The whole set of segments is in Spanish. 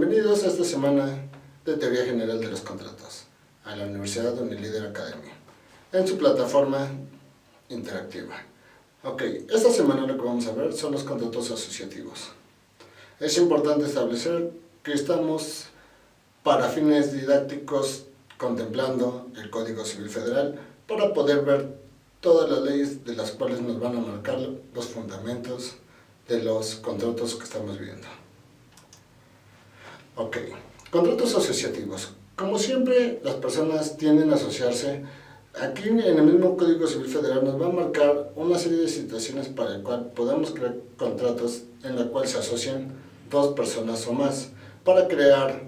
Bienvenidos a esta semana de Teoría General de los Contratos a la Universidad Unilíder Academia en su plataforma interactiva. Ok, esta semana lo que vamos a ver son los contratos asociativos. Es importante establecer que estamos para fines didácticos contemplando el Código Civil Federal para poder ver todas las leyes de las cuales nos van a marcar los fundamentos de los contratos que estamos viendo. Ok, contratos asociativos. Como siempre, las personas tienden a asociarse. Aquí en el mismo Código Civil Federal nos va a marcar una serie de situaciones para el cual podemos crear contratos en la cual se asocian dos personas o más para crear,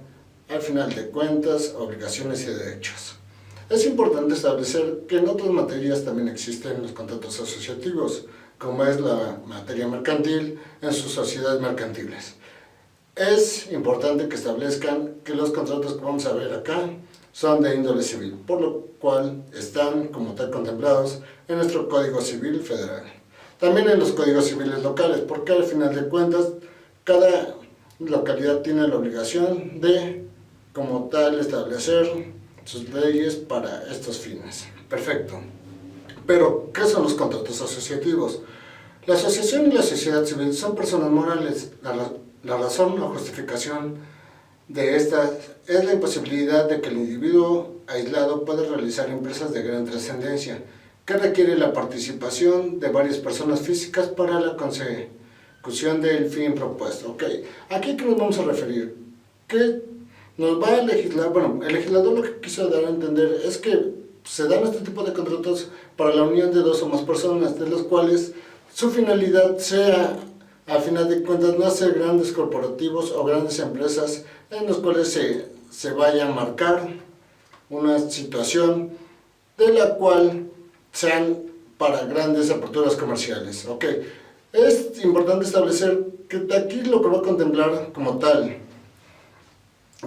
al final de cuentas, obligaciones y derechos. Es importante establecer que en otras materias también existen los contratos asociativos, como es la materia mercantil en sus sociedades mercantiles. Es importante que establezcan que los contratos que vamos a ver acá son de índole civil, por lo cual están como tal contemplados en nuestro Código Civil Federal. También en los códigos civiles locales, porque al final de cuentas cada localidad tiene la obligación de, como tal, establecer sus leyes para estos fines. Perfecto. Pero, ¿qué son los contratos asociativos? La asociación y la sociedad civil son personas morales. La razón o justificación de esta es la imposibilidad de que el individuo aislado pueda realizar empresas de gran trascendencia, que requiere la participación de varias personas físicas para la consecución del fin propuesto. Ok, aquí que nos vamos a referir, que nos va a legislar, bueno, el legislador lo que quiso dar a entender es que se dan este tipo de contratos para la unión de dos o más personas, de los cuales su finalidad sea, al final de cuentas, no hacer grandes corporativos o grandes empresas en los cuales se vaya a marcar una situación de la cual sean para grandes aperturas comerciales. Ok, es importante establecer que aquí lo que va a contemplar como tal,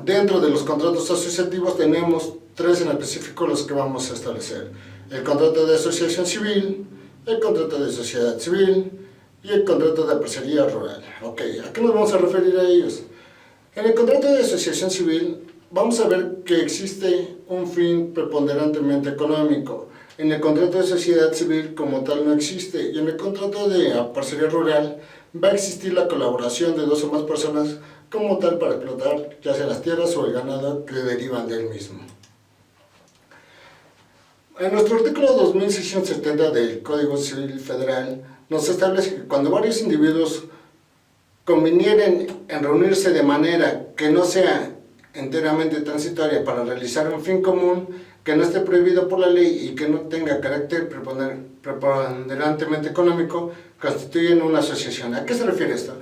dentro de los contratos asociativos tenemos tres en específico los que vamos a establecer: el contrato de asociación civil, el contrato de sociedad civil y el contrato de parcería rural. Ok, ¿a qué nos vamos a referir a ellos? En el contrato de asociación civil vamos a ver que existe un fin preponderantemente económico. En el contrato de sociedad civil como tal no existe, y en el contrato de parcería rural va a existir la colaboración de dos o más personas como tal para explotar ya sea las tierras o el ganado que derivan del mismo. En nuestro artículo 2670 del Código Civil Federal nos establece que cuando varios individuos convinieren en reunirse de manera que no sea enteramente transitoria para realizar un fin común, que no esté prohibido por la ley y que no tenga carácter preponderantemente económico, constituyen una asociación. ¿A qué se refiere esto?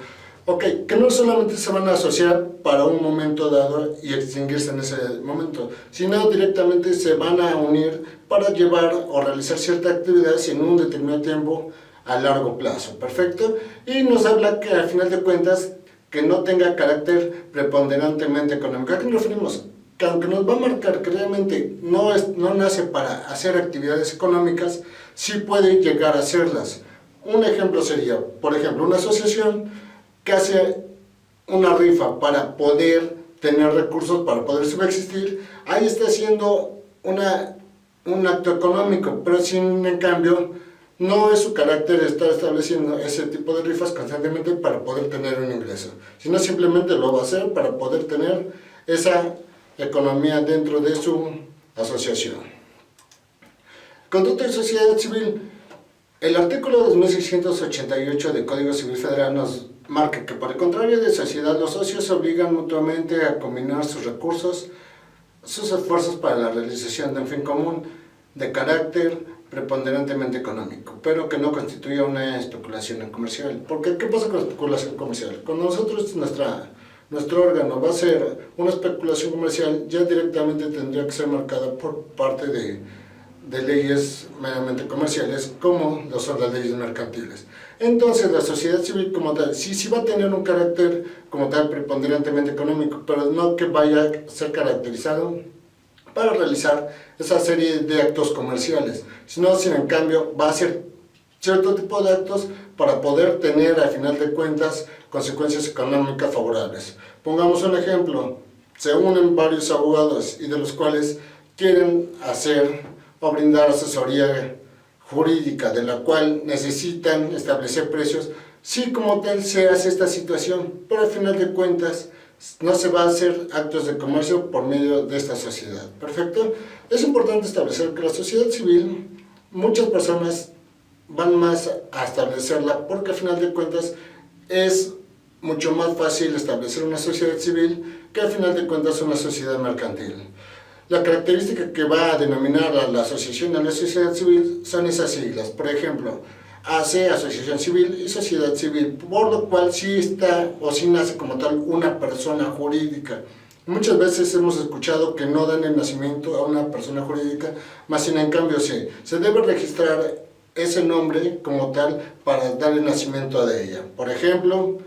Ok, que no solamente se van a asociar para un momento dado y extinguirse en ese momento, sino directamente se van a unir para llevar o realizar cierta actividad en un determinado tiempo a largo plazo. Perfecto. Y nos habla que al final de cuentas que no tenga carácter preponderantemente económico. ¿A qué nos referimos? Que aunque nos va a marcar que realmente no nace para hacer actividades económicas, sí puede llegar a hacerlas. Un ejemplo sería, por ejemplo, una asociación que hace una rifa para poder tener recursos, para poder subsistir. Ahí está haciendo un acto económico, pero sin, en cambio, no es su carácter estar estableciendo ese tipo de rifas constantemente para poder tener un ingreso, sino simplemente lo va a hacer para poder tener esa economía dentro de su asociación. Contrato de sociedad civil. El artículo 2688 del Código Civil Federal nos marca que, por el contrario de sociedad, los socios se obligan mutuamente a combinar sus recursos, sus esfuerzos para la realización de un fin común de carácter preponderantemente económico, pero que no constituya una especulación comercial. Porque, ¿qué pasa con la especulación comercial? Cuando nosotros, nuestro órgano va a ser una especulación comercial, ya directamente tendría que ser marcada por parte de leyes meramente comerciales, como lo son las leyes mercantiles. Entonces, la sociedad civil como tal, sí va a tener un carácter como tal preponderantemente económico, pero no que vaya a ser caracterizado para realizar esa serie de actos comerciales, sino, en cambio, va a ser cierto tipo de actos para poder tener, al final de cuentas, consecuencias económicas favorables. Pongamos un ejemplo, se unen varios abogados y de los cuales quieren hacer o brindar asesoría jurídica, de la cual necesitan establecer precios. Sí, como tal se hace esta situación, pero al final de cuentas no se va a hacer actos de comercio por medio de esta sociedad. ¿Perfecto? Es importante establecer que la sociedad civil, muchas personas van más a establecerla porque al final de cuentas es mucho más fácil establecer una sociedad civil que al final de cuentas una sociedad mercantil. La característica que va a denominar a la asociación a la sociedad civil son esas siglas, por ejemplo, AC, Asociación Civil, y Sociedad Civil, por lo cual sí está o sí nace como tal una persona jurídica. Muchas veces hemos escuchado que no dan el nacimiento a una persona jurídica, más sin en cambio se debe registrar ese nombre como tal para dar el nacimiento de ella. Por ejemplo,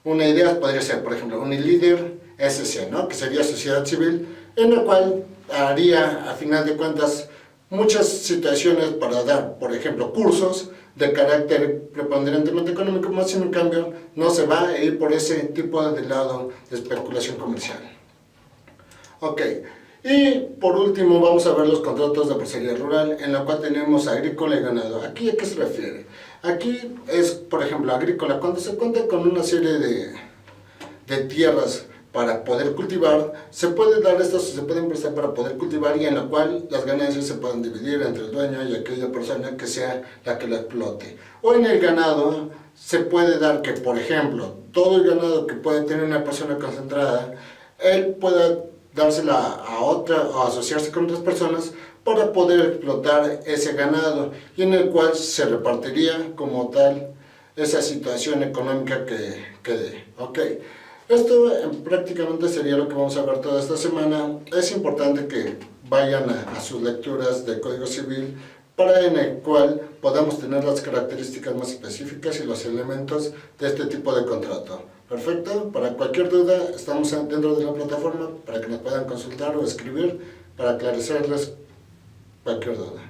una idea podría ser, por ejemplo, Unilíder SC, ¿no? Que sería sociedad civil, en la cual haría, a final de cuentas, muchas situaciones para dar, por ejemplo, cursos de carácter preponderantemente económico, más sin en cambio no se va a ir por ese tipo de lado de especulación comercial. Ok, y por último vamos a ver los contratos de parcería rural, en la cual tenemos agrícola y ganado. ¿Aquí a qué se refiere? Aquí es, por ejemplo, agrícola, cuando se cuenta con una serie de tierras para poder cultivar, se pueden prestar para poder cultivar y en la cual las ganancias se pueden dividir entre el dueño y aquella persona que sea la que la explote. O en el ganado se puede dar que, por ejemplo, todo el ganado que puede tener una persona concentrada, él pueda dársela a otra o asociarse con otras personas para poder explotar ese ganado y en el cual se repartiría como tal esa situación económica que dé. Okay. Esto prácticamente sería lo que vamos a ver toda esta semana. Es importante que vayan a sus lecturas de Código Civil para en el cual podamos tener las características más específicas y los elementos de este tipo de contrato. Perfecto, para cualquier duda estamos dentro de la plataforma para que nos puedan consultar o escribir para aclararles cualquier duda.